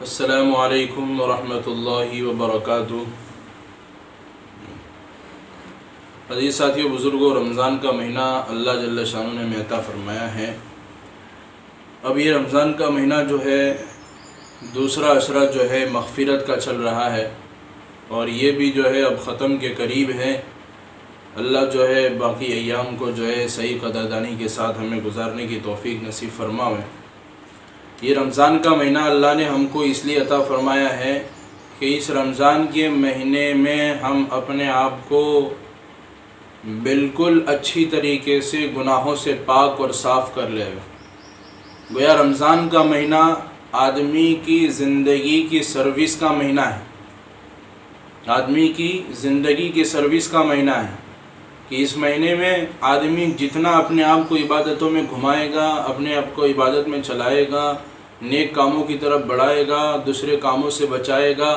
السلام علیکم ورحمۃ اللہ وبرکاتہ۔ عزیز ساتھیو، بزرگوں، رمضان کا مہینہ اللہ جل شانہ نے ہمیں عطا فرمایا ہے۔ اب یہ رمضان کا مہینہ جو ہے دوسرا عشرہ جو ہے مغفرت کا چل رہا ہے، اور یہ بھی جو ہے اب ختم کے قریب ہے۔ اللہ جو ہے باقی ایام کو جو ہے صحیح قدردانی کے ساتھ ہمیں گزارنے کی توفیق نصیب فرمائے۔ یہ رمضان کا مہینہ اللہ نے ہم کو اس لیے عطا فرمایا ہے کہ اس رمضان کے مہینے میں ہم اپنے آپ کو بالکل اچھی طریقے سے گناہوں سے پاک اور صاف کر لے۔ گویا رمضان کا مہینہ آدمی کی زندگی کی سروس کا مہینہ ہے، آدمی کی زندگی کی سروس کا مہینہ ہے کہ اس مہینے میں آدمی جتنا اپنے آپ کو عبادتوں میں گھمائے گا، اپنے آپ کو عبادت میں چلائے گا، نیک کاموں کی طرف بڑھائے گا، دوسرے کاموں سے بچائے گا،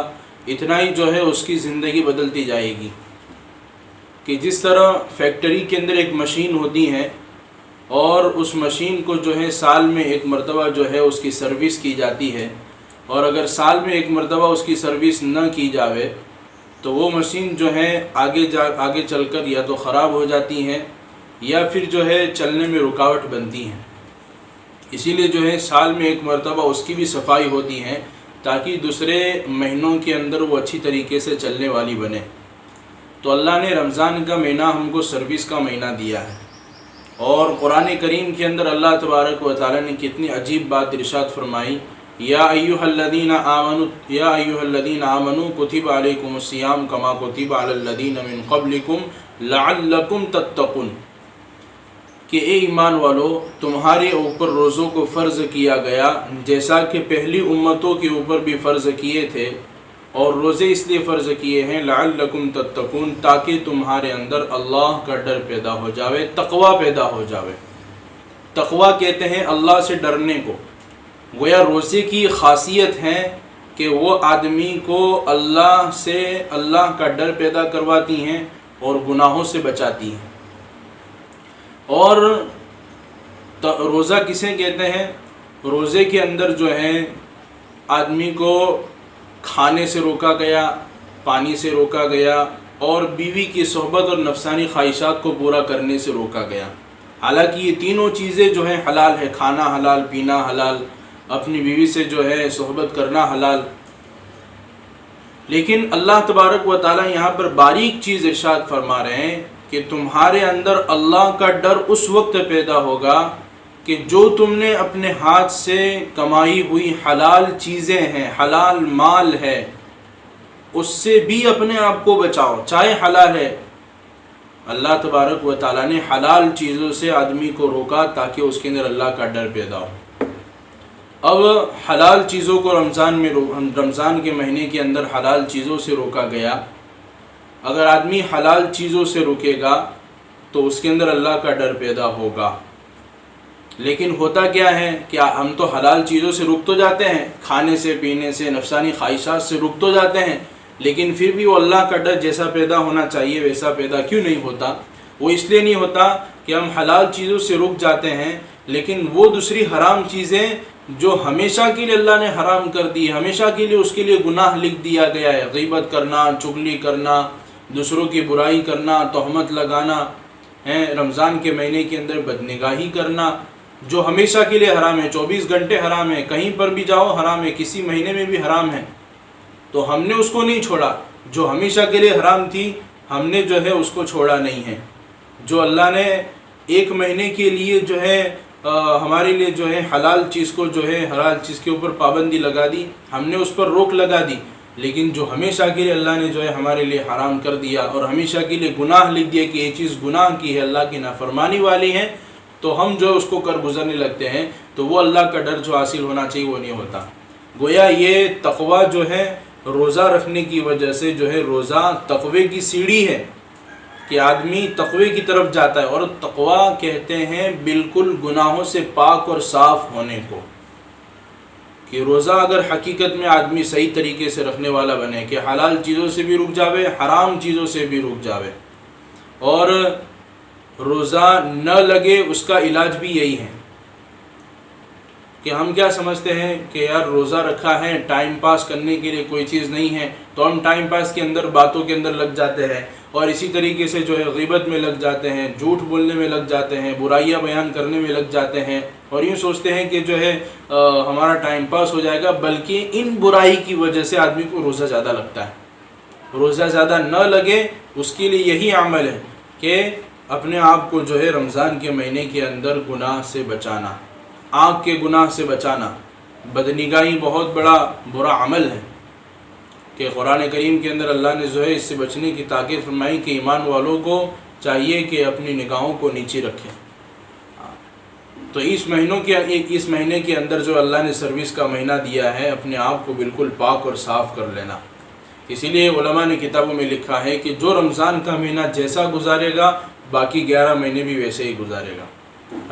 اتنا ہی جو ہے اس کی زندگی بدلتی جائے گی۔ کہ جس طرح فیکٹری کے اندر ایک مشین ہوتی ہے اور اس مشین کو جو ہے سال میں ایک مرتبہ جو ہے اس کی سروس کی جاتی ہے، اور اگر سال میں ایک مرتبہ اس کی سروس نہ کی جاوے تو وہ مشین جو ہے آگے چل کر یا تو خراب ہو جاتی ہے یا پھر جو ہے چلنے میں رکاوٹ بنتی ہے۔ اسی لیے جو ہے سال میں ایک مرتبہ اس کی بھی صفائی ہوتی ہے تاکہ دوسرے مہینوں کے اندر وہ اچھی طریقے سے چلنے والی بنے۔ تو اللہ نے رمضان کا مہینہ ہم کو سروس کا مہینہ دیا ہے، اور قرآن کریم کے اندر اللہ تبارک و تعالی نے کتنی عجیب بات ارشاد فرمائی، یا ایھا الذین آمنوا کتب علیکم الصیام کما کتب علی الذین من قبلکم لعلکم تتقون، کہ اے ایمان والو، تمہارے اوپر روزوں کو فرض کیا گیا جیسا کہ پہلی امتوں کے اوپر بھی فرض کیے تھے، اور روزے اس لیے فرض کیے ہیں لعلکم تتقون، تاکہ تمہارے اندر اللہ کا ڈر پیدا ہو جاوے، تقوی پیدا ہو جاوے۔ تقوی کہتے ہیں اللہ سے ڈرنے کو۔ گویا روزے کی خاصیت ہے کہ وہ آدمی کو اللہ کا ڈر پیدا کرواتی ہیں اور گناہوں سے بچاتی ہیں۔ اور روزہ کسے کہتے ہیں؟ روزے کے اندر جو ہے آدمی کو کھانے سے روکا گیا، پانی سے روکا گیا، اور بیوی کی صحبت اور نفسانی خواہشات کو پورا کرنے سے روکا گیا۔ حالانکہ یہ تینوں چیزیں جو ہیں حلال ہے، کھانا حلال، پینا حلال، اپنی بیوی سے جو ہے صحبت کرنا حلال، لیکن اللہ تبارک و تعالی یہاں پر باریک چیز ارشاد فرما رہے ہیں کہ تمہارے اندر اللہ کا ڈر اس وقت پیدا ہوگا کہ جو تم نے اپنے ہاتھ سے کمائی ہوئی حلال چیزیں ہیں، حلال مال ہے، اس سے بھی اپنے آپ کو بچاؤ، چاہے حلال ہے۔ اللہ تبارک و تعالیٰ نے حلال چیزوں سے آدمی کو روکا تاکہ اس کے اندر اللہ کا ڈر پیدا ہو۔ اب حلال چیزوں کو رمضان کے مہینے کے اندر حلال چیزوں سے روکا گیا۔ اگر آدمی حلال چیزوں سے رکے گا تو اس کے اندر اللہ کا ڈر پیدا ہوگا۔ لیکن ہوتا کیا ہے کہ ہم تو حلال چیزوں سے رک تو جاتے ہیں، کھانے سے، پینے سے، نفسانی خواہشات سے رک تو جاتے ہیں، لیکن پھر بھی وہ اللہ کا ڈر جیسا پیدا ہونا چاہیے ویسا پیدا کیوں نہیں ہوتا؟ وہ اس لیے نہیں ہوتا کہ ہم حلال چیزوں سے رک جاتے ہیں، لیکن وہ دوسری حرام چیزیں جو ہمیشہ کے لیے اللہ نے حرام کر دی، ہمیشہ کے لیے اس کے لیے گناہ لکھ دیا گیا ہے، غیبت کرنا، چغلی کرنا، دوسروں کی برائی کرنا، تہمت لگانا، رمضان کے مہینے کے اندر بدنگاہی کرنا، جو ہمیشہ کے لیے حرام ہے، 24 گھنٹے حرام ہے، کہیں پر بھی جاؤ حرام ہے، کسی مہینے میں بھی حرام ہے، تو ہم نے اس کو نہیں چھوڑا۔ جو ہمیشہ کے لیے حرام تھی ہم نے جو ہے اس کو چھوڑا نہیں ہے۔ جو اللہ نے ایک مہینے کے لیے جو ہے ہمارے لیے جو ہے حلال چیز کو جو ہے حلال چیز کے اوپر پابندی لگا دی، ہم نے اس پر روک لگا دی، لیکن جو ہمیشہ کے لیے اللہ نے جو ہے ہمارے لیے حرام کر دیا اور ہمیشہ کے لیے گناہ لکھ دیا کہ یہ چیز گناہ کی ہے، اللہ کی نافرمانی والی ہے، تو ہم جو اس کو کر گزرنے لگتے ہیں، تو وہ اللہ کا ڈر جو حاصل ہونا چاہیے وہ نہیں ہوتا۔ گویا یہ تقوی جو ہے روزہ رکھنے کی وجہ سے جو ہے روزہ تقوی کی سیڑھی ہے کہ آدمی تقوی کی طرف جاتا ہے، اور تقوی کہتے ہیں بالکل گناہوں سے پاک اور صاف ہونے کو۔ کہ روزہ اگر حقیقت میں آدمی صحیح طریقے سے رکھنے والا بنے کہ حلال چیزوں سے بھی رک جاوے، حرام چیزوں سے بھی رک جاوے، اور روزہ نہ لگے، اس کا علاج بھی یہی ہے کہ ہم کیا سمجھتے ہیں کہ یار روزہ رکھا ہے ٹائم پاس کرنے کے لیے کوئی چیز نہیں ہے، تو ہم ٹائم پاس کے اندر باتوں کے اندر لگ جاتے ہیں، اور اسی طریقے سے جو ہے غیبت میں لگ جاتے ہیں، جھوٹ بولنے میں لگ جاتے ہیں، برائیاں بیان کرنے میں لگ جاتے ہیں، اور یوں سوچتے ہیں کہ جو ہے ہمارا ٹائم پاس ہو جائے گا، بلکہ ان برائی کی وجہ سے آدمی کو روزہ زیادہ لگتا ہے۔ روزہ زیادہ نہ لگے اس کے لیے یہی عمل ہے کہ اپنے آپ کو جو ہے رمضان کے مہینے کے اندر گناہ سے بچانا، آنکھ کے گناہ سے بچانا۔ بدنگاہی بہت بڑا برا عمل ہے کہ قرآن کریم کے اندر اللہ نے جو ہے اس سے بچنے کی تاکید فرمائی کہ ایمان والوں کو چاہیے کہ اپنی نگاہوں کو نیچے رکھیں۔ تو اس مہینے کے اندر جو اللہ نے سروس کا مہینہ دیا ہے، اپنے آپ کو بالکل پاک اور صاف کر لینا۔ اسی لیے علماء نے کتابوں میں لکھا ہے کہ جو رمضان کا مہینہ جیسا گزارے گا باقی 11 مہینے بھی ویسے ہی گزارے گا۔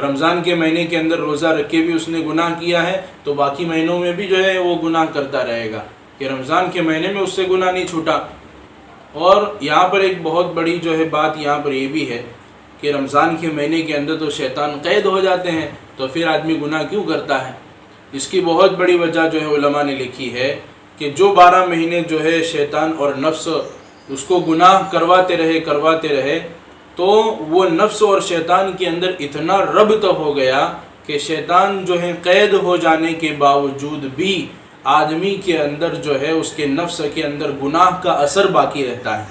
رمضان کے مہینے کے اندر روزہ رکھ کے بھی اس نے گناہ کیا ہے تو باقی مہینوں میں بھی جو ہے وہ گناہ کرتا رہے گا، کہ رمضان کے مہینے میں اس سے گناہ نہیں چھوٹا۔ اور یہاں پر ایک بہت بڑی جو ہے بات یہاں پر یہ بھی ہے کہ رمضان کے مہینے کے اندر تو شیطان قید ہو جاتے ہیں، تو پھر آدمی گناہ کیوں کرتا ہے؟ اس کی بہت بڑی وجہ جو ہے علماء نے لکھی ہے کہ جو 12 مہینے جو ہے شیطان اور نفس اس کو گناہ کرواتے رہے تو وہ نفس اور شیطان کے اندر اتنا ربط ہو گیا کہ شیطان جو ہے قید ہو جانے کے باوجود بھی آدمی کے اندر جو ہے اس کے نفس کے اندر گناہ کا اثر باقی رہتا ہے۔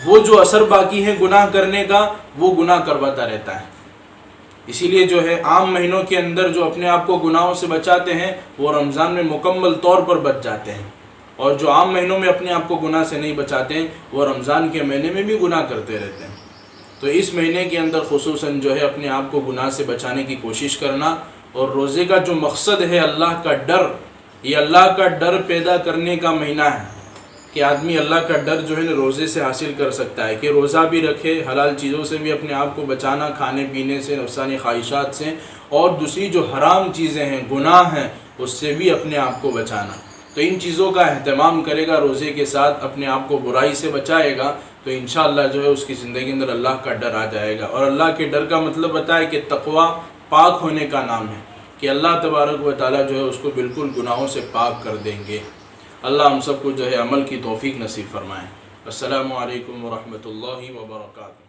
وہ جو اثر باقی ہے گناہ کرنے کا، وہ گناہ کرواتا رہتا ہے۔ اسی لیے جو ہے عام مہینوں کے اندر جو اپنے آپ کو گناہوں سے بچاتے ہیں وہ رمضان میں مکمل طور پر بچ جاتے ہیں، اور جو عام مہینوں میں اپنے آپ کو گناہ سے نہیں بچاتے ہیں وہ رمضان کے مہینے میں بھی گناہ کرتے رہتے ہیں۔ تو اس مہینے کے اندر خصوصاً جو ہے اپنے آپ کو گناہ سے بچانے کی کوشش کرنا، اور روزے کا جو مقصد ہے اللہ کا ڈر، یہ اللہ کا ڈر پیدا کرنے کا مہینہ ہے کہ آدمی اللہ کا ڈر جو ہے نا روزے سے حاصل کر سکتا ہے، کہ روزہ بھی رکھے، حلال چیزوں سے بھی اپنے آپ کو بچانا، کھانے پینے سے، نفسانی خواہشات سے، اور دوسری جو حرام چیزیں ہیں، گناہ ہیں، اس سے بھی اپنے آپ کو بچانا۔ تو ان چیزوں کا اہتمام کرے گا، روزے کے ساتھ اپنے آپ کو برائی سے بچائے گا، تو انشاءاللہ جو ہے اس کی زندگی کے اندر اللہ کا ڈر آ جائے گا۔ اور اللہ کے ڈر کا مطلب بتائے کہ تقویٰ پاک ہونے کا نام ہے، کہ اللہ تبارک و تعالیٰ جو ہے اس کو بالکل گناہوں سے پاک کر دیں گے۔ اللہ ہم سب کو جو ہے عمل کی توفیق نصیب فرمائے۔ السلام علیکم ورحمۃ اللہ وبرکاتہ۔